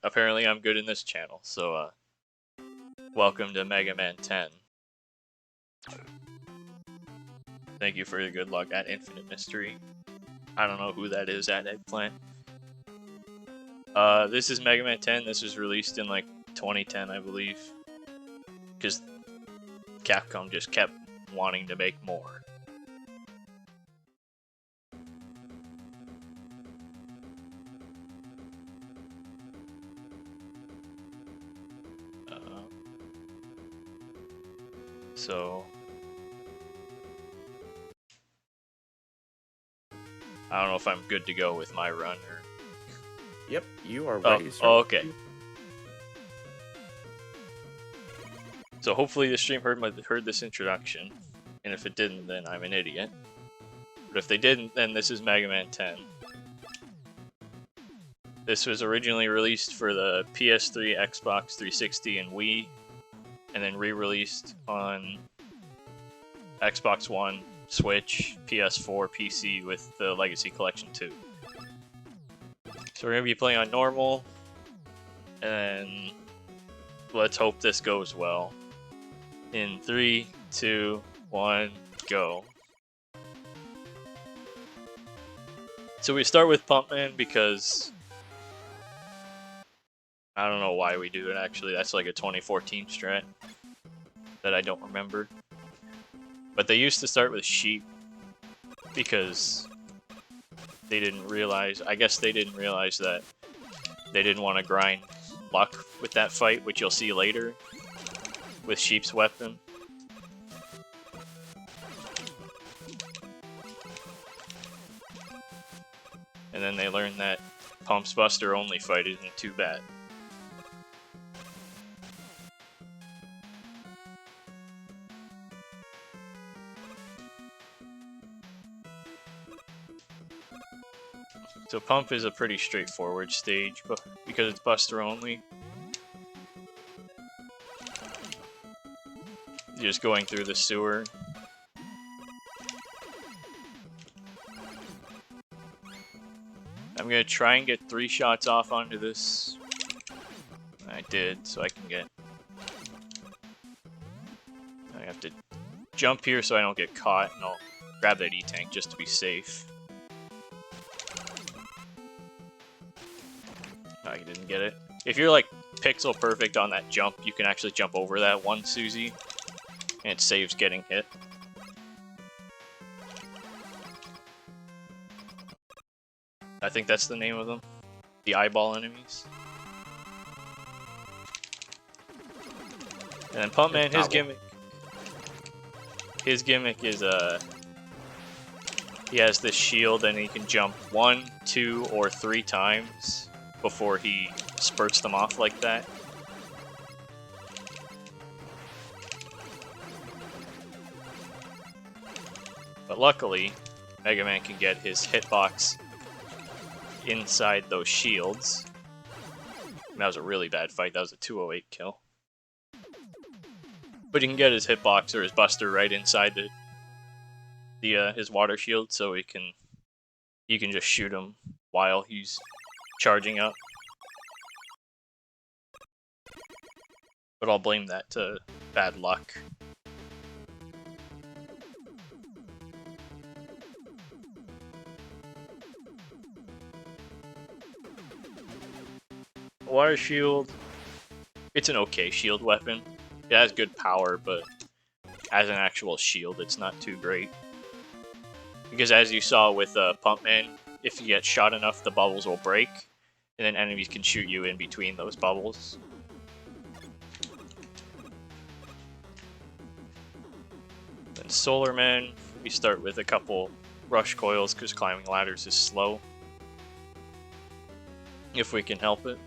apparently I'm good in this channel, so welcome to Mega Man 10. Thank you for your good luck at Infinite Mystery. I don't know who that is at Eggplant. This is Mega Man 10. This was released in like 2010, I believe. Because Capcom just kept wanting to make more. So I don't know if I'm good to go with my run or... Yep, you are ready. Oh, okay. So hopefully the stream heard this introduction, and if it didn't, then I'm an idiot. But if they didn't, then this is Mega Man 10. This was originally released for the PS3, Xbox 360, and Wii, and then re-released on Xbox One, Switch, PS4, PC with the Legacy Collection 2. So we're going to be playing on normal, and let's hope this goes well. In 3, 2, 1, go. So we start with Pumpman because I don't know why we do it actually. That's like a 2014 strat that I don't remember. But they used to start with Sheep because they didn't realize, I guess they didn't realize that they didn't want to grind luck with that fight, which you'll see later with Sheep's weapon. And then they learned that Pump's Buster only fight isn't too bad. So Pump is a pretty straightforward stage, but because it's Buster only. You're just going through the sewer. I'm gonna try and get 3 shots off onto this. I did, so I can get... I have to jump here so I don't get caught, and I'll grab that E-tank just to be safe. I didn't get it. If you're like pixel perfect on that jump, you can actually jump over that one Susie, and it saves getting hit. I think that's the name of them. The eyeball enemies. And then Pumpman, his gimmick is he has this shield and he can jump 1, 2, or 3 times before he spurts them off like that. But luckily, Mega Man can get his hitbox inside those shields. And that was a really bad fight. That was a 208 kill. But he can get his hitbox or his Buster right inside his water shield, so you can just shoot him while he's charging up. But I'll blame that to bad luck. Water shield, it's an okay shield weapon. It has good power, but as an actual shield, it's not too great. Because as you saw with Pumpman, if you get shot enough, the bubbles will break, and then enemies can shoot you in between those bubbles. Then Solar Man, we start with a couple rush coils because climbing ladders is slow. If we can help it.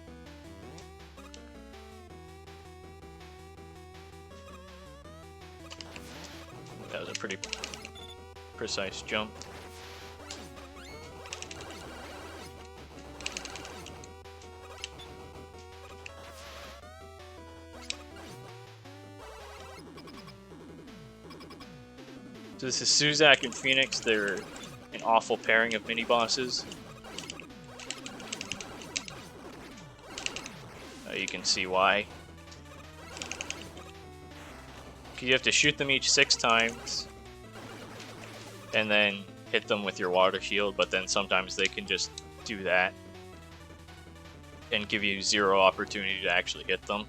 That was a pretty precise jump. So this is Suzak and Phoenix. They're an awful pairing of mini-bosses. You can see why. You have to shoot them each 6 times, and then hit them with your water shield, but then sometimes they can just do that and give you 0 opportunity to actually hit them.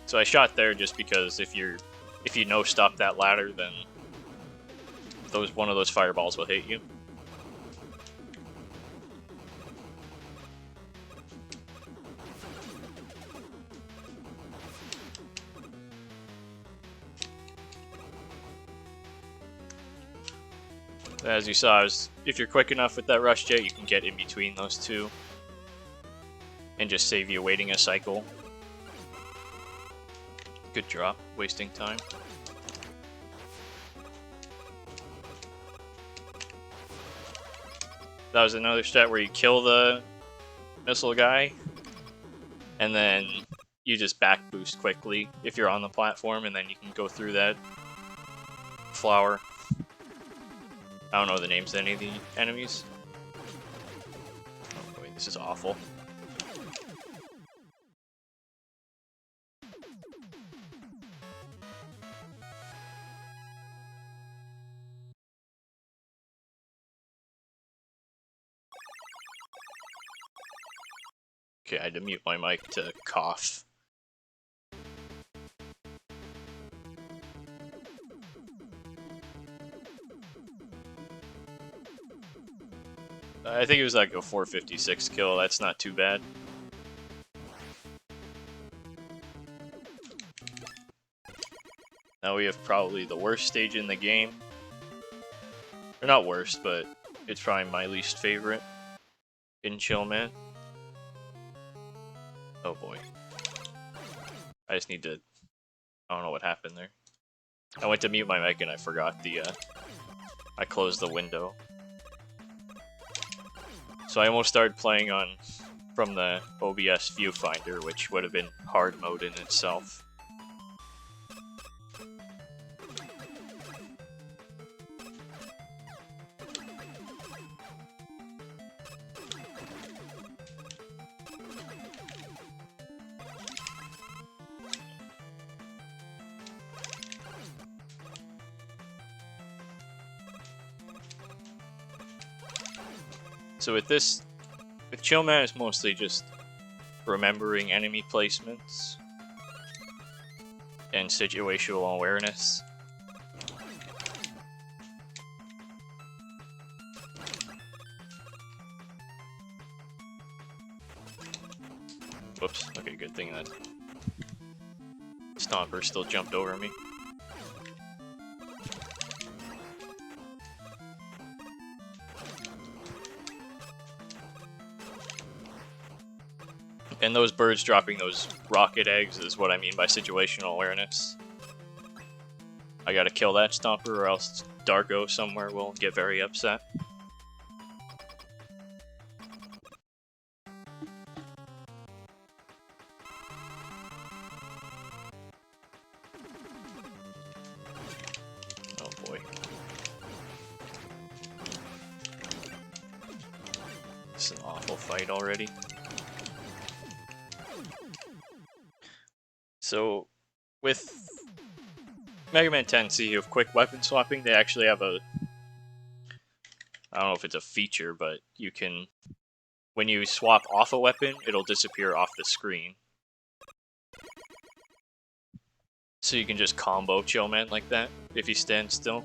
So I shot there just because if you no-stop that ladder, then one of those fireballs will hit you. As you saw, if you're quick enough with that rush jet, you can get in between those two and just save you waiting a cycle. Good drop, wasting time. That was another strat where you kill the missile guy, and then you just back boost quickly if you're on the platform, and then you can go through that flower. I don't know the names of any of the enemies. Oh boy, this is awful. Okay, I had to mute my mic to cough. I think it was like a 456 kill, that's not too bad. Now we have probably the worst stage in the game. Or not worst, but it's probably my least favorite in Chill Man. Oh boy. I just need to... I don't know what happened there. I went to mute my mic and I forgot the... I closed the window. So I almost started playing from the OBS viewfinder, which would have been hard mode in itself. So with Chill Man, it's mostly just remembering enemy placements and situational awareness. Whoops, okay, good thing that Stomper still jumped over me. And those birds dropping those rocket eggs is what I mean by situational awareness. I gotta kill that Stomper or else Darko somewhere will get very upset. Oh boy. This is an awful fight already. So, with Mega Man 10C, you have quick weapon swapping. They actually have I don't know if it's a feature, but you can, when you swap off a weapon, it'll disappear off the screen. So you can just combo Chill Man like that, if you stand still.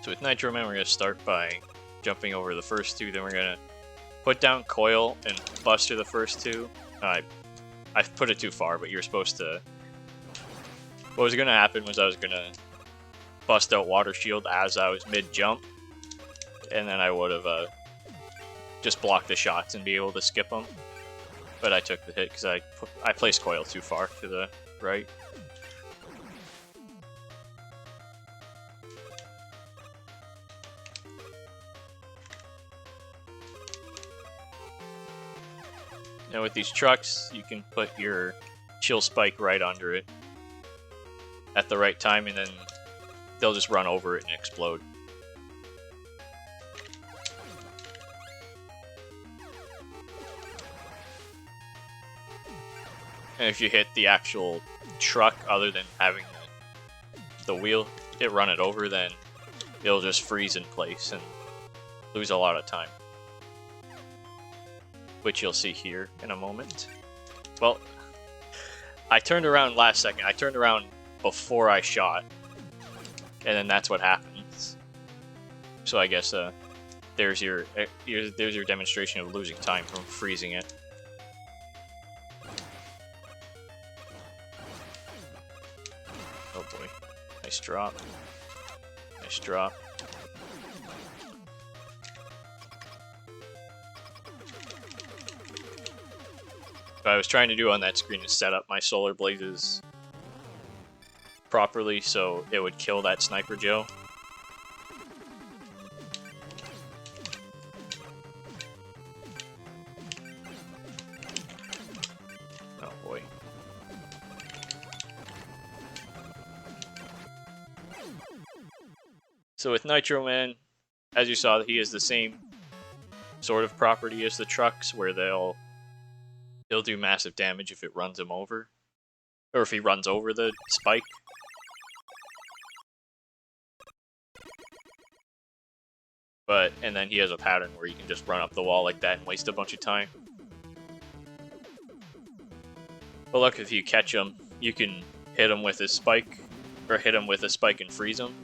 So with Nitro Man, we're going to start by jumping over the first two, then we're going to put down Coil and Buster the first two. I put it too far, but you're supposed to... What was going to happen was I was going to bust out Water Shield as I was mid-jump, and then I would have just blocked the shots and be able to skip them. but I took the hit because I placed coil too far to the right. Now with these trucks, you can put your chill spike right under it at the right time, and then they'll just run over it and explode. And if you hit the actual truck, other than having the wheel, run it over, then it'll just freeze in place and lose a lot of time. Which you'll see here in a moment. Well, I turned around last second. I turned around before I shot, and then that's what happens. So I guess there's your demonstration of losing time from freezing it. Oh boy, nice drop. Nice drop. What I was trying to do on that screen is set up my solar blazes properly so it would kill that Sniper Joe. Oh boy. So with Nitro Man, as you saw, he has the same sort of property as the trucks, where they'll do massive damage if it runs him over, or if he runs over the spike. And then he has a pattern where you can just run up the wall like that and waste a bunch of time. But look, if you catch him, you can hit him with his spike, or hit him with a spike and freeze him.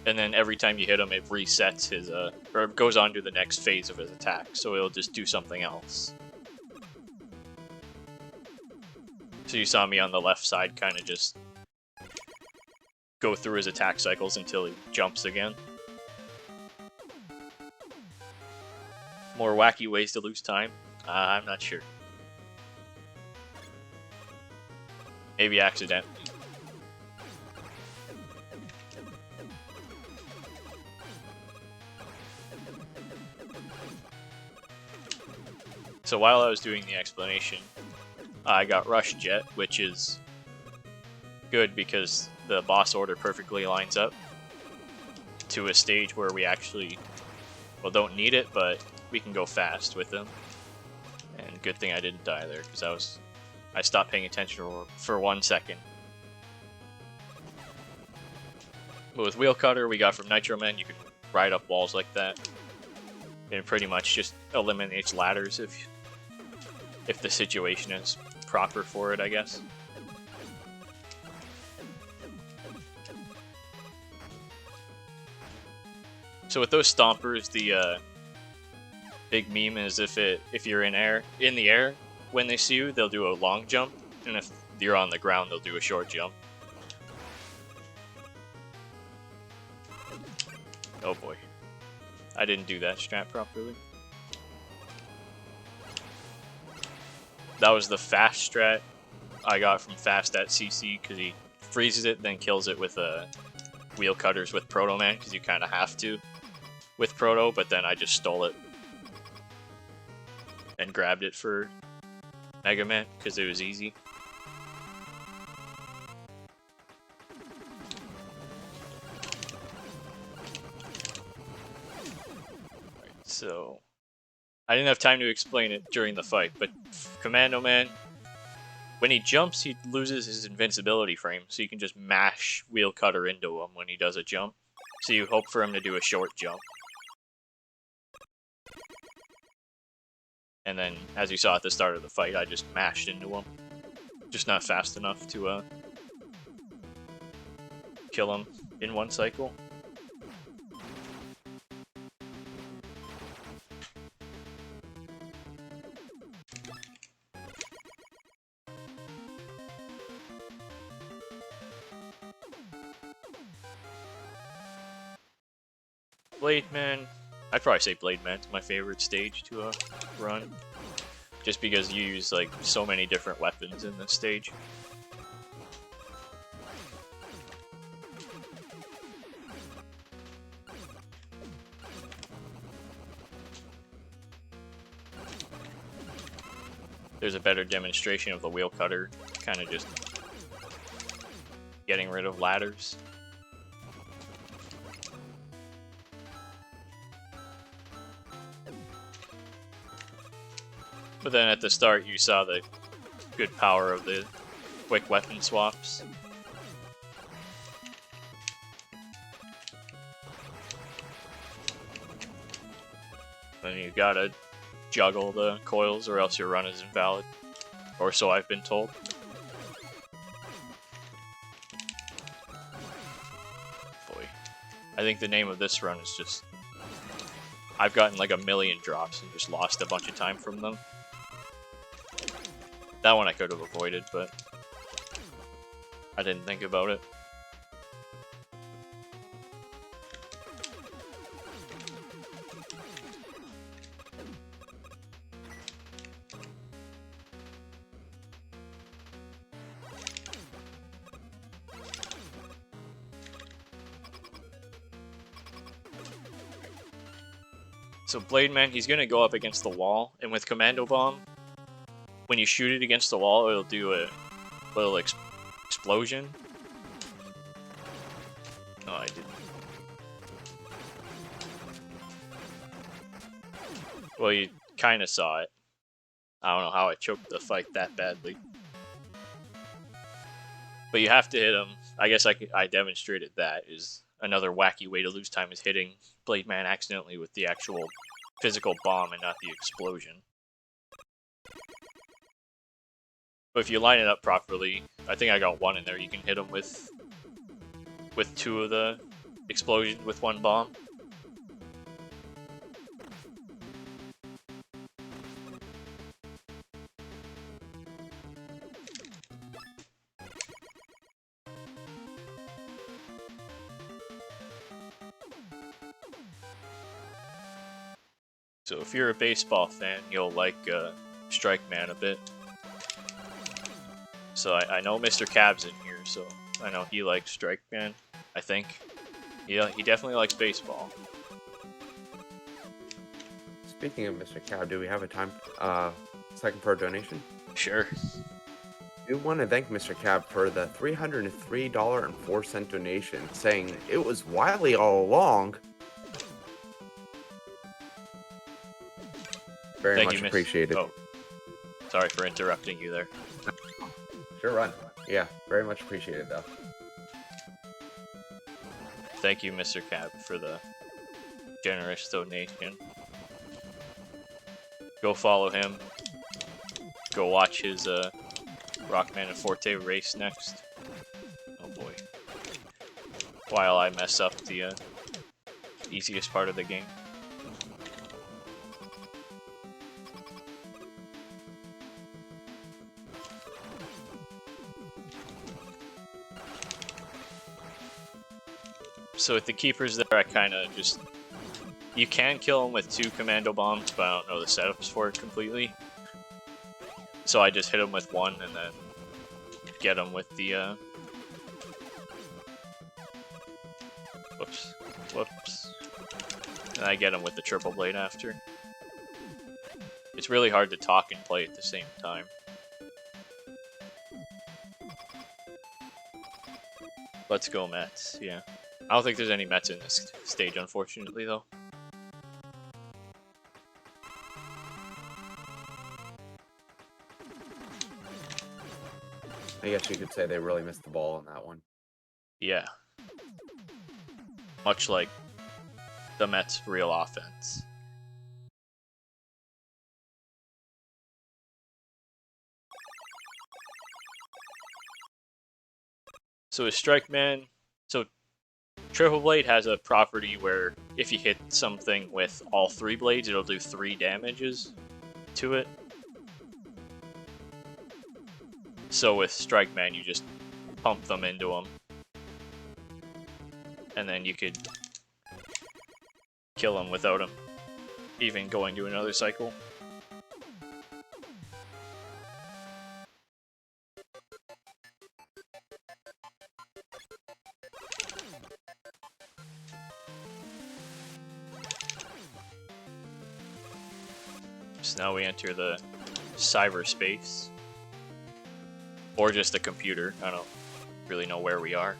And then every time you hit him, it resets his, or goes on to the next phase of his attack, so it'll just do something else. So you saw me on the left side kind of just go through his attack cycles until he jumps again. More wacky ways to lose time? I'm not sure. Maybe accidentally. So while I was doing the explanation, I got Rush Jet, which is good because the boss order perfectly lines up to a stage where we actually, well, don't need it, but we can go fast with them. And good thing I didn't die there, because I stopped paying attention for 1 second. But with Wheel Cutter, we got from Nitro Man, you can ride up walls like that. And it pretty much just eliminates ladders if the situation is proper for it, I guess. So with those stompers, the big meme is if you're in the air when they see you, they'll do a long jump, and if you're on the ground, they'll do a short jump. Oh boy, I didn't do that strat properly. That was the fast strat I got from Fast at CC, because he freezes it, then kills it with wheel cutters with Proto Man, because you kind of have to with Proto, but then I just stole it and grabbed it for Mega Man, because it was easy. So, I didn't have time to explain it during the fight, but Commando Man, when he jumps, he loses his invincibility frame, so you can just mash Wheel Cutter into him when he does a jump. So you hope for him to do a short jump. And then, as you saw at the start of the fight, I just mashed into him. Just not fast enough to kill him in one cycle. Blade Man. I'd probably say Blade Man's my favorite stage to run. just because you use like so many different weapons in this stage. There's a better demonstration of the wheel cutter, kind of just getting rid of ladders. But then at the start you saw the good power of the quick weapon swaps. Then you gotta juggle the coils or else your run is invalid. Or so I've been told. Boy. I think the name of this run is just... I've gotten like 1,000,000 drops and just lost a bunch of time from them. That one I could have avoided, but I didn't think about it. So Blade Man, he's gonna go up against the wall, and with Commando Bomb, when you shoot it against the wall, it'll do a little explosion. Oh, I didn't. Well, you kind of saw it. I don't know how I choked the fight that badly. But you have to hit him. I guess I demonstrated that. Is another wacky way to lose time is hitting Blade Man accidentally with the actual physical bomb and not the explosion. But if you line it up properly, I think I got one in there, you can hit him with 2 of the explosions with 1 bomb. So if you're a baseball fan, you'll like Strike Man a bit. So I know Mr. Cab's in here, so I know he likes Strike Man, I think. Yeah, he definitely likes baseball. Speaking of Mr. Cab, do we have a second for a donation? Sure. We want to thank Mr. Cab for the $303.04 donation, saying it was Wily all along. Very much appreciated. Oh, sorry for interrupting you there. Sure, run. Yeah, very much appreciated, though. Thank you, Mr. Cab, for the generous donation. Go follow him. Go watch his Rockman and Forte race next. Oh boy. While I mess up the easiest part of the game. So with the keepers there, I kind of just... You can kill them with 2 commando bombs, but I don't know the setups for it completely. So I just hit them with 1 and then get them with the... Whoops. And I get them with the triple blade after. It's really hard to talk and play at the same time. Let's go Mets, yeah. I don't think there's any Mets in this stage, unfortunately, though. I guess you could say they really missed the ball on that one. Yeah. Much like the Mets' real offense. So with Strike Man, so Triple Blade has a property where if you hit something with all 3 blades, it'll do 3 damages to it. So with Strike Man, you just pump them into them. And then you could kill them without them even going to another cycle. So now we enter the cyberspace. Or just a computer. I don't really know where we are.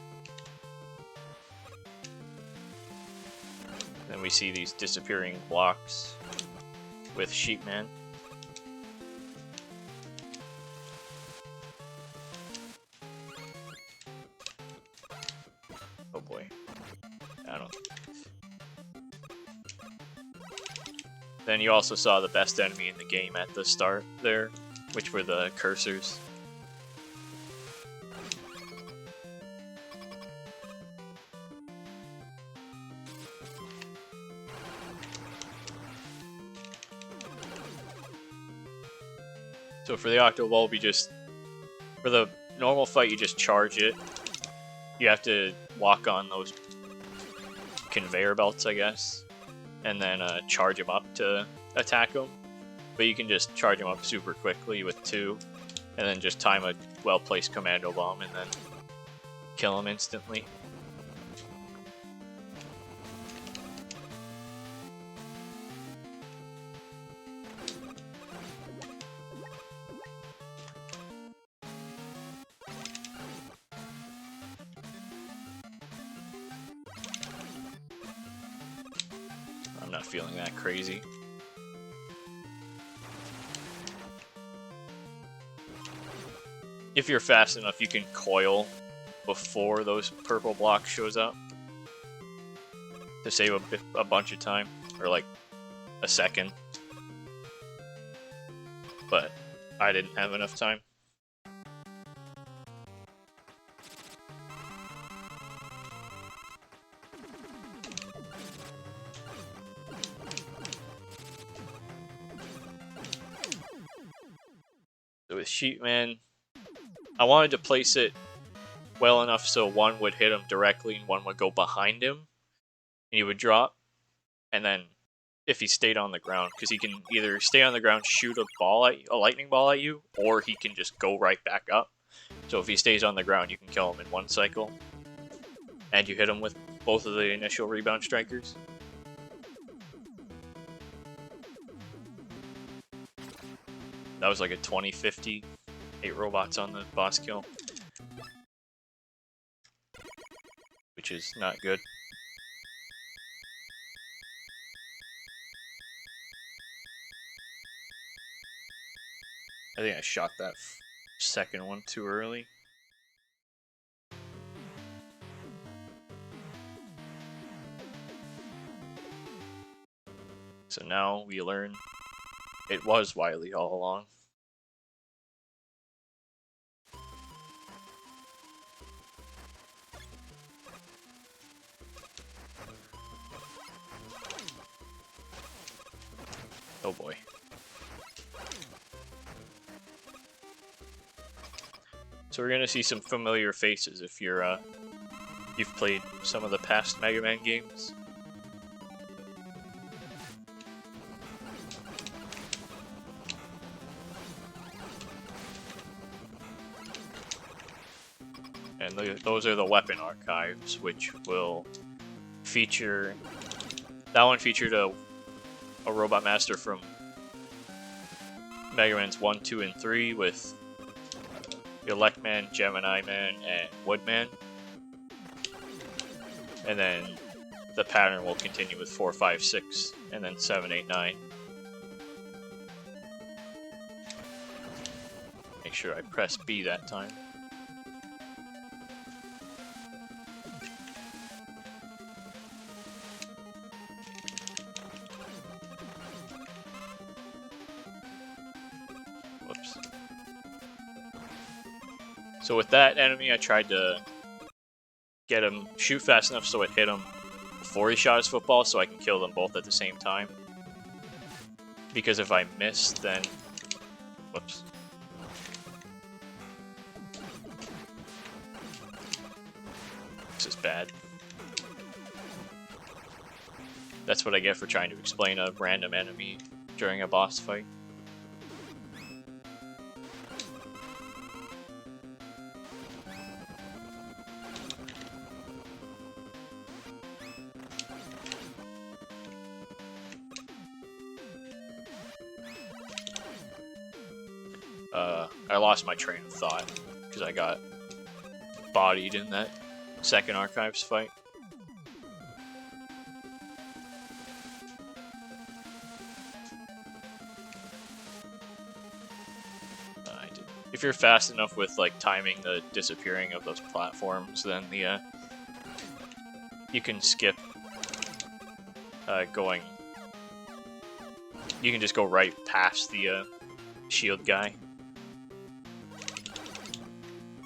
Then we see these disappearing blocks with Sheepman. Oh boy. I don't. Then you also saw the best enemy in the game at the start there, which were the cursors. So for the Octo Bulb, for the normal fight, you just charge it. You have to walk on those conveyor belts, I guess, and then charge them up to attack them. But you can just charge them up super quickly with 2, and then just time a well-placed commando bomb and then kill them instantly. I'm not feeling that crazy. If you're fast enough, you can coil before those purple blocks shows up to save a bunch of time, or like a second. But I didn't have enough time. So with Sheepman, I wanted to place it well enough so one would hit him directly and one would go behind him, and he would drop. And then if he stayed on the ground, because he can either stay on the ground, shoot a lightning ball at you, or he can just go right back up. So if he stays on the ground, you can kill him in one cycle, and you hit him with both of the initial rebound strikers. That was like a 20-50, 8 robots on the boss kill, which is not good. I think I shot that second one too early. So now we learn it was Wily all along. Oh boy. So we're gonna see some familiar faces if you've played some of the past Mega Man games. And those are the weapon archives, which will feature. That one featured a Robot Master from Mega Man's 1, 2, and 3 with Elect Man, Gemini Man, and Woodman. And then the pattern will continue with 4, 5, 6, and then 7, 8, 9. Make sure I press B that time. Whoops. So with that enemy, I tried to get him shoot fast enough so it hit him before he shot his football, so I can kill them both at the same time. Because if I miss, then whoops. This is bad. That's what I get for trying to explain a random enemy during a boss fight. I lost my train of thought because I got bodied in that second Archives fight. If you're fast enough with like timing the disappearing of those platforms, then the you can skip going. You can just go right past the shield guy.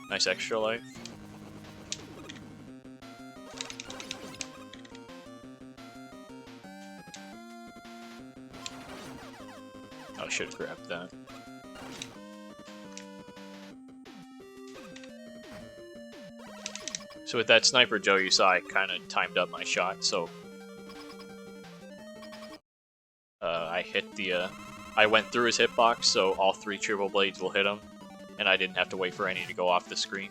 Nice extra life. Oh, I should have grabbed that. So with that Sniper Joe you saw, I kind of timed up my shot, so I hit the, I went through his hitbox, so all 3 Triple Blades will hit him, and I didn't have to wait for any to go off the screen.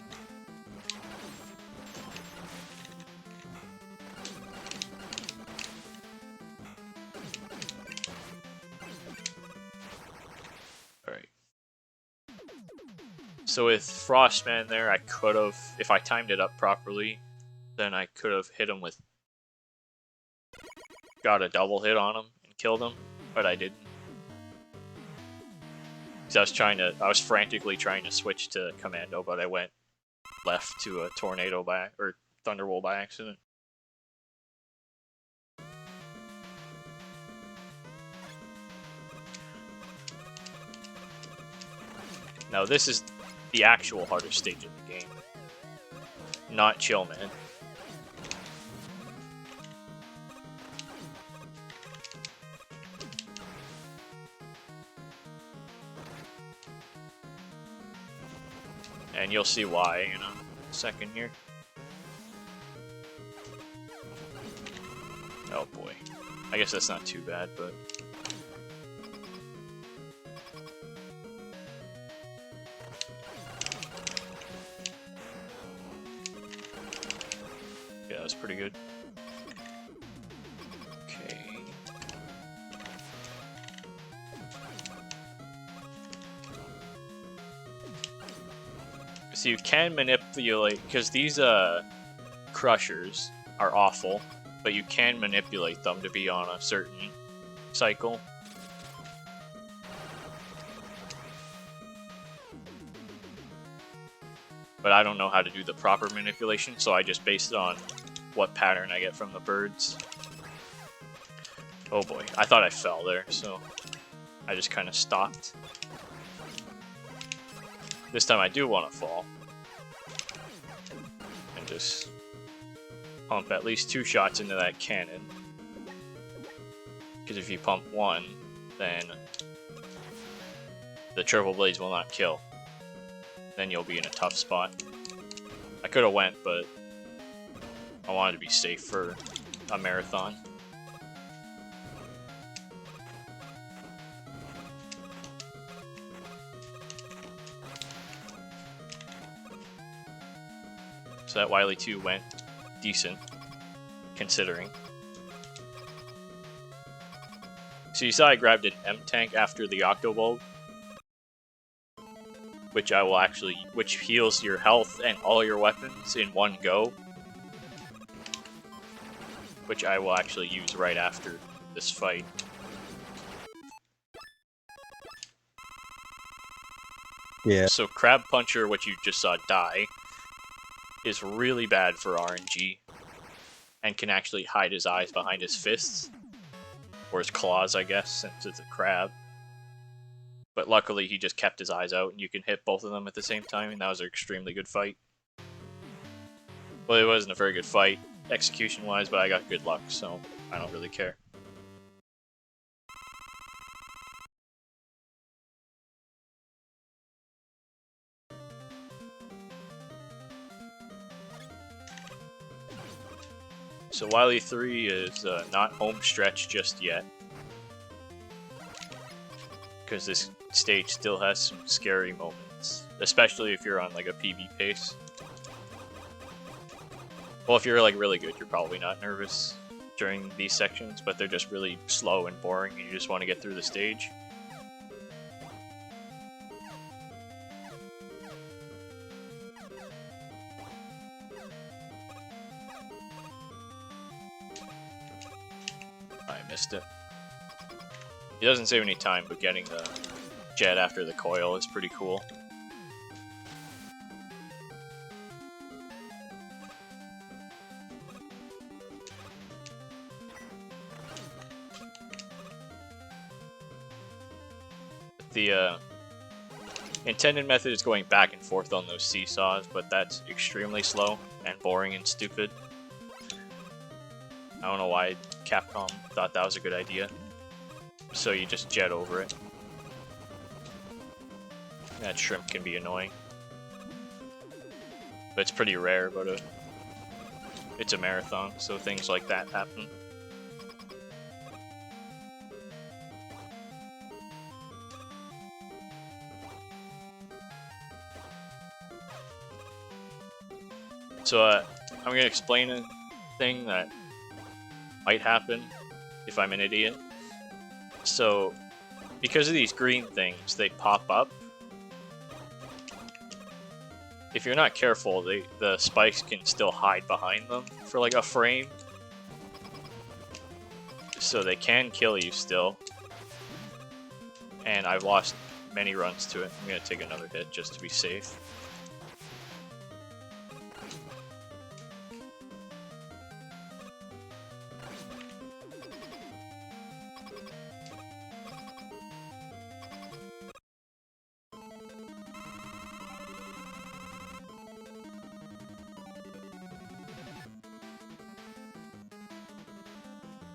Alright. So with Frostman there, I could have, if I timed it up properly, then I could have hit him with, got a double hit on him and killed him, but I didn't. Because I was frantically trying to switch to Commando, but I went left to a Tornado or Thunderbolt by accident. Now this is the actual hardest stage in the game, not Chill Man. And you'll see why in a second here. Oh boy. I guess that's not too bad, but... yeah, that's pretty good. Okay. So you can manipulate, because these crushers are awful, but you can manipulate them to be on a certain cycle. But I don't know how to do the proper manipulation, so I just based it on what pattern I get from the birds. Oh boy, I thought I fell there, so I just kind of stopped. This time I do want to fall. And just pump at least 2 shots into that cannon. Because if you pump 1, then the Triple Blades will not kill. Then you'll be in a tough spot. I could have went, but I wanted to be safe for a marathon. So that Wily 2 went decent, considering. So you saw I grabbed an M-Tank after the Octobulb, which heals your health and all your weapons in one go, which I will actually use right after this fight. Yeah. So Crab Puncher, which you just saw die, is really bad for RNG, and can actually hide his eyes behind his fists, or his claws, I guess, since it's a crab. But luckily he just kept his eyes out, and you can hit both of them at the same time, and that was an extremely good fight. Well, it wasn't a very good fight, execution-wise, but I got good luck, so I don't really care. So Wily 3 is not home stretch just yet, because this stage still has some scary moments, especially if you're on like a PB pace. Well, if you're like really good, you're probably not nervous during these sections, but they're just really slow and boring, and you just want to get through the stage. I missed it. He doesn't save any time, but getting the jet after the coil is pretty cool. The intended method is going back and forth on those seesaws, but that's extremely slow and boring and stupid. I don't know why Capcom thought that was a good idea. So you just jet over it. That shrimp can be annoying. But it's pretty rare, but it's a marathon, so things like that happen. So I'm going to explain a thing that might happen if I'm an idiot. So, because of these green things, they pop up. If you're not careful, the spikes can still hide behind them for like a frame. So they can kill you still. And I've lost many runs to it. I'm going to take another hit just to be safe.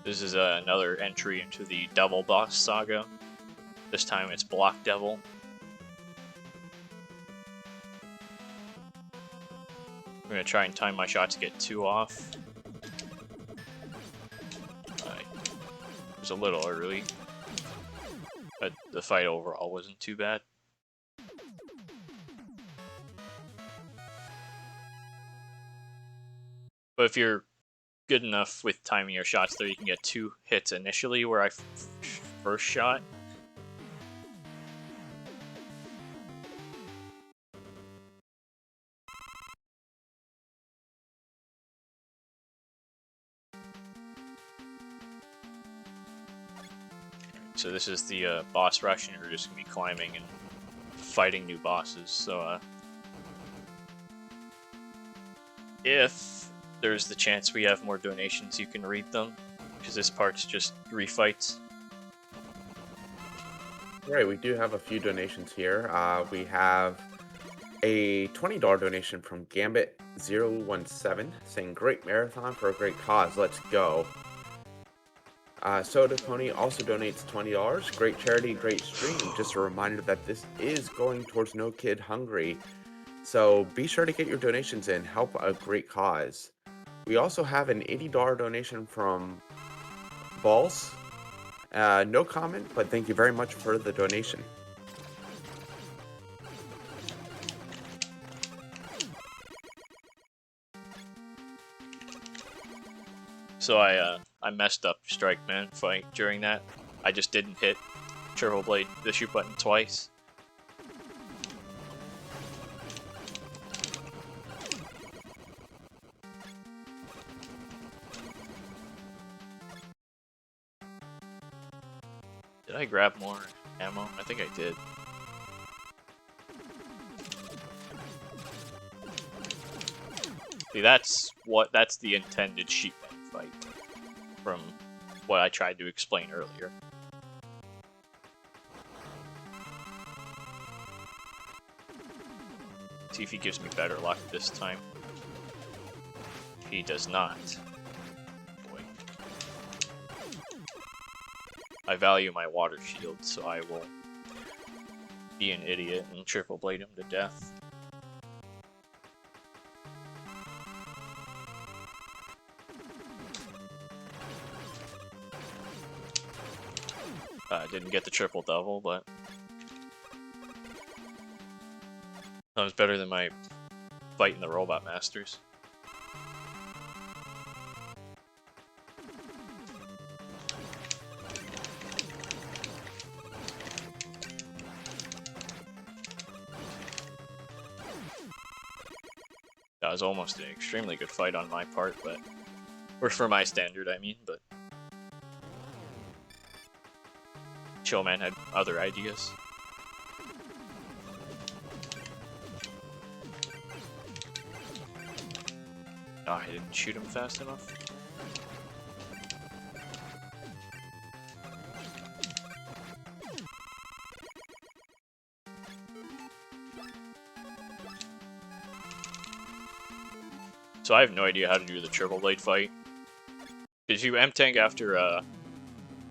This is another entry into the Devil Boss saga. This time it's Block Devil. I'm going to try and time my shots to get 2 off. It was a little early, but the fight overall wasn't too bad. But if you're good enough with timing your shots there, you can get 2 hits initially where I first shot. So this is the boss rush, and we're just going to be climbing and fighting new bosses. So if there's the chance we have more donations, you can read them, because this part's just refights. Right, we do have a few donations here. We have a $20 donation from Gambit017 saying, "Great marathon for a great cause, let's go." Soda Pony also donates $20. "Great charity, great stream. Just a reminder that this is going towards No Kid Hungry. So be sure to get your donations in, help a great cause." We also have an $80 donation from Balls. No comment, but thank you very much for the donation. So I messed up Strike Man fight during that. I just didn't hit Turbo Blade, the shoot button, twice. Did I grab more ammo? I think I did. See, that's the intended Sheepman fight from what I tried to explain earlier. See if he gives me better luck this time. He does not. Boy. I value my water shield, so I will be an idiot and triple blade him to death. Didn't get the triple double, but that was better than my fight in the Robot Masters. That was almost an extremely good fight on my part, but or for my standard, I mean, but Nitro Man had other ideas. Oh, I didn't shoot him fast enough. So I have no idea how to do the triple blade fight. Because you M-tank after a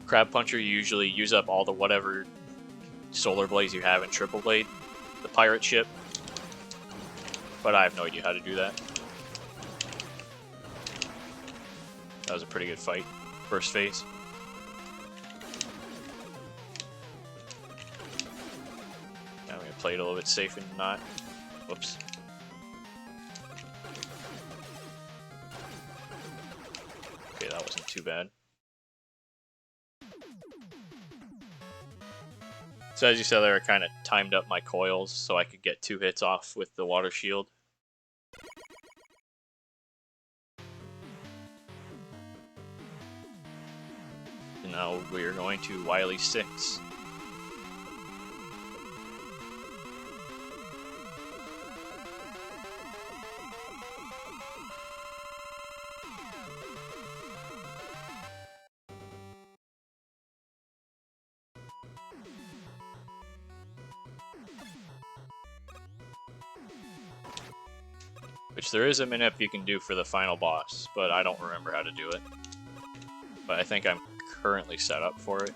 Crab Puncher, you usually use up all the whatever solar blades you have in triple blade, the pirate ship. But I have no idea how to do that. That was a pretty good fight. First phase. Now I'm gonna play it a little bit safe and not. Whoops. Okay, that wasn't too bad. So as you saw there, I kind of timed up my coils so I could get 2 hits off with the water shield. And now we are going to Wily 6. Which there is a manip you can do for the final boss, but I don't remember how to do it. But I think I'm currently set up for it.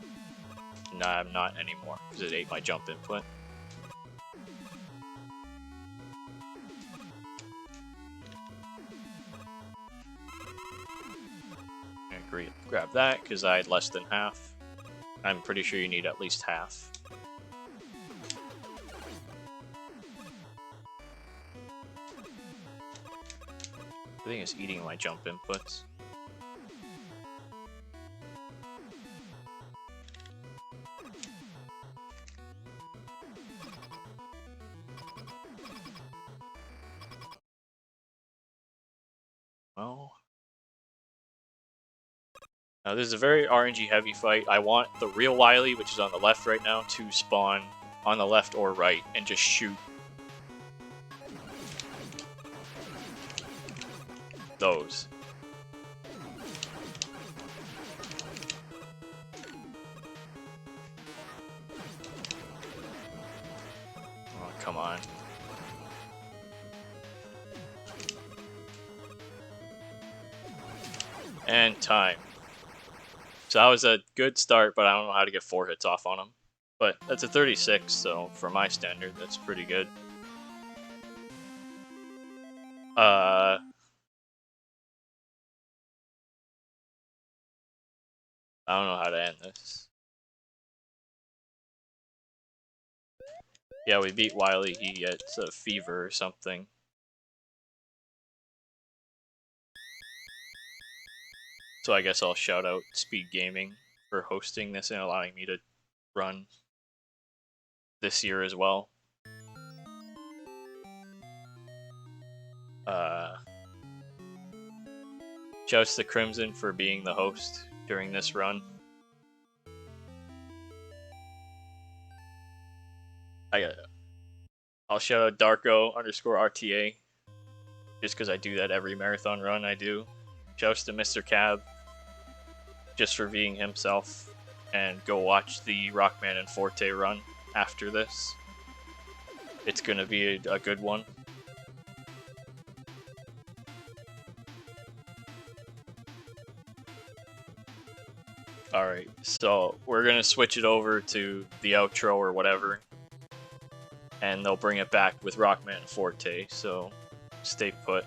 No, I'm not anymore, because it ate my jump input. I'm gonna grab that, because I had less than half. I'm pretty sure you need at least half. I think it's eating my jump inputs. Well, now this is a very RNG heavy fight. I want the real Wily, which is on the left right now, to spawn on the left or right and just shoot those. Oh, come on. And time. So that was a good start, but I don't know how to get 4 hits off on him. But that's a 36, so for my standard, that's pretty good. I don't know how to end this. Yeah, we beat Wily. He gets a fever or something. So I guess I'll shout out SpeedGaming for hosting this and allowing me to run this year as well. Shouts to Crimson for being the host during this run. I'll shout out Darko_RTA just because I do that every marathon run I do. Shouts to Mr. Cab just for being himself, and go watch the Rockman and Forte run after this. It's gonna be a good one. Alright, so we're gonna switch it over to the outro or whatever, and they'll bring it back with Rockman and Forte, so stay put.